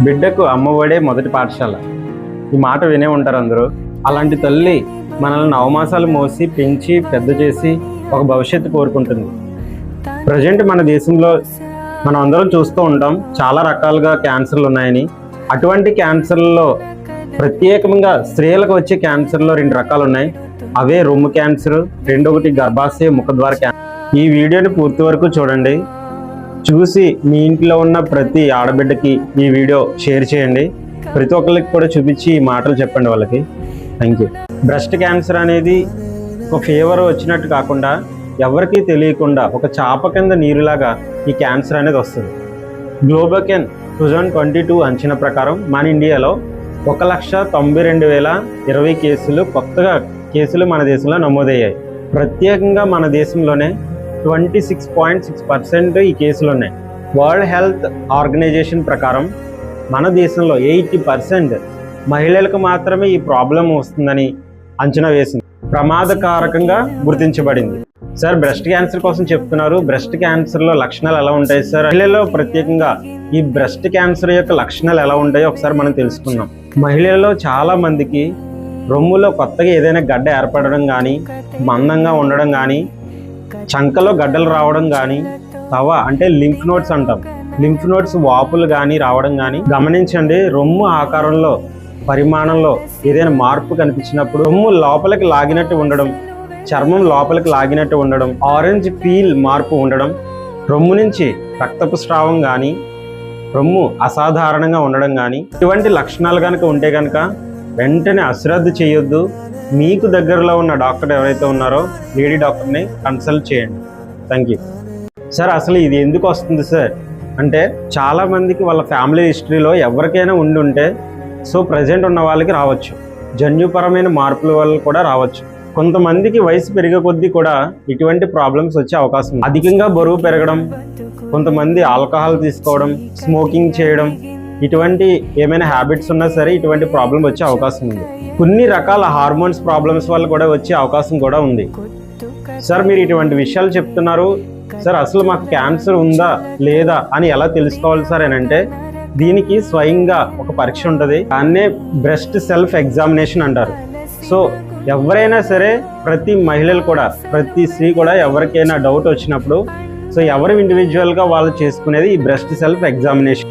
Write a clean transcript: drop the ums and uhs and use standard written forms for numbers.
బిడ్డకు అమ్మఒడే మొదటి పాఠశాల. ఈ మాట వినే ఉంటారు అందరూ. అలాంటి తల్లి మనల్ని నవమాసాలు మోసి పెంచి పెద్ద చేసి ఒక భవిష్యత్తు కోరుకుంటుంది. ప్రజెంట్ మన దేశంలో మనం అందరం చూస్తూ ఉంటాం చాలా రకాలుగా క్యాన్సర్లు ఉన్నాయని. అటువంటి క్యాన్సర్లలో ప్రత్యేకంగా స్త్రీలకు వచ్చే క్యాన్సర్లో 2 రకాలు ఉన్నాయి. అవే రొమ్ము క్యాన్సర్, రెండొకటి గర్భాశయ ముఖద్వార క్యాన్సర్. ఈ వీడియోని పూర్తి వరకు చూడండి. చూసి మీ ఇంట్లో ఉన్న ప్రతి ఆడబిడ్డకి ఈ వీడియో షేర్ చేయండి. ప్రతి ఒక్కరికి కూడా చూపించి ఈ మాటలు చెప్పండి వాళ్ళకి. Thank you. బ్రెస్ట్ క్యాన్సర్ అనేది ఒక ఫీవర్ వచ్చినట్టు కాకుండా ఎవరికీ తెలియకుండా ఒక చాప కింద నీరులాగా ఈ క్యాన్సర్ అనేది వస్తుంది. గ్లోబోకెన్ 2022 అంచనా ప్రకారం మన ఇండియాలో 1,92,020 కేసులు కొత్తగా మన దేశంలో నమోదయ్యాయి. ప్రత్యేకంగా మన దేశంలోనే 26.6% ఈ కేసులు ఉన్నాయి. వరల్డ్ హెల్త్ ఆర్గనైజేషన్ ప్రకారం మన దేశంలో 80% మహిళలకు మాత్రమే ఈ ప్రాబ్లం వస్తుందని అంచనా వేసింది. ప్రమాదకారకంగా గుర్తించబడింది. సార్, బ్రెస్ట్ క్యాన్సర్ కోసం చెప్తున్నారు. బ్రెస్ట్ క్యాన్సర్లో లక్షణాలు ఎలా ఉంటాయి సార్? మహిళల్లో ప్రత్యేకంగా ఈ బ్రెస్ట్ క్యాన్సర్ యొక్క లక్షణాలు ఎలా ఉంటాయో ఒకసారి మనం తెలుసుకుందాం. మహిళల్లో చాలా మందికి రొమ్ములో కొత్తగా ఏదైనా గడ్డ ఏర్పడడం కానీ, మందంగా ఉండడం కానీ, చంకలో గడ్డలు రావడం కానీ, అంటే లింఫ్ నోడ్స్ అంటాం, లింఫ్ నోడ్స్ వాపులు కానీ రావడం కానీ గమనించండి. రొమ్ము ఆకారంలో పరిమాణంలో ఏదైనా మార్పు కనిపించినప్పుడు, రొమ్ము లోపలికి లాగినట్టు ఉండడం, చర్మం లోపలికి లాగినట్టు ఉండడం, ఆరెంజ్ పీల్ మార్పు ఉండడం, రొమ్ము నుంచి రక్తపు స్రావం కానీ, రొమ్ము అసాధారణంగా ఉండడం కానీ, ఇటువంటి లక్షణాలు కనుక ఉంటే కనుక వెంటనే అశ్రద్ధ చేయొద్దు. మీకు దగ్గరలో ఉన్న డాక్టర్ ఎవరైతే ఉన్నారో లేడీ డాక్టర్ని కన్సల్ట్ చేయండి. Thank you. సార్, అసలు ఇది ఎందుకు వస్తుంది సార్ అంటే, చాలామందికి వాళ్ళ ఫ్యామిలీ హిస్టరీలో ఎవరికైనా ఉంటే సో ప్రజెంట్ ఉన్న వాళ్ళకి రావచ్చు. జన్యుపరమైన మార్పుల వల్ల కూడా రావచ్చు. కొంతమందికి వయసు పెరిగే కొద్దీ కూడా ఇటువంటి ప్రాబ్లమ్స్ వచ్చే అవకాశం ఉంది. అధికంగా బరువు పెరగడం, కొంతమంది ఆల్కహాల్ తీసుకోవడం, స్మోకింగ్ చేయడం, ఇటువంటి ఏమైనా హ్యాబిట్స్ ఉన్నా సరే ఇటువంటి ప్రాబ్లం వచ్చే అవకాశం ఉంది. కొన్ని రకాల హార్మోన్స్ ప్రాబ్లమ్స్ వల్ల కూడా వచ్చే అవకాశం కూడా ఉంది. సార్, మీరు ఇటువంటి విషయాలు చెప్తున్నారు సార్, అసలు మాకు క్యాన్సర్ ఉందా లేదా అని ఎలా తెలుసుకోవాలి సార్ అని అంటే, దీనికి స్వయంగా ఒక పరీక్ష ఉంటుంది. దాన్నే బ్రెస్ట్ సెల్ఫ్ ఎగ్జామినేషన్ అంటారు. సో ఎవరైనా సరే, ప్రతి మహిళలు కూడా, ప్రతి స్త్రీ కూడా ఎవరికైనా డౌట్ వచ్చినప్పుడు సో ఎవరు ఇండివిజువల్గా వాళ్ళు చేసుకునేది ఈ బ్రెస్ట్ సెల్ఫ్ ఎగ్జామినేషన్.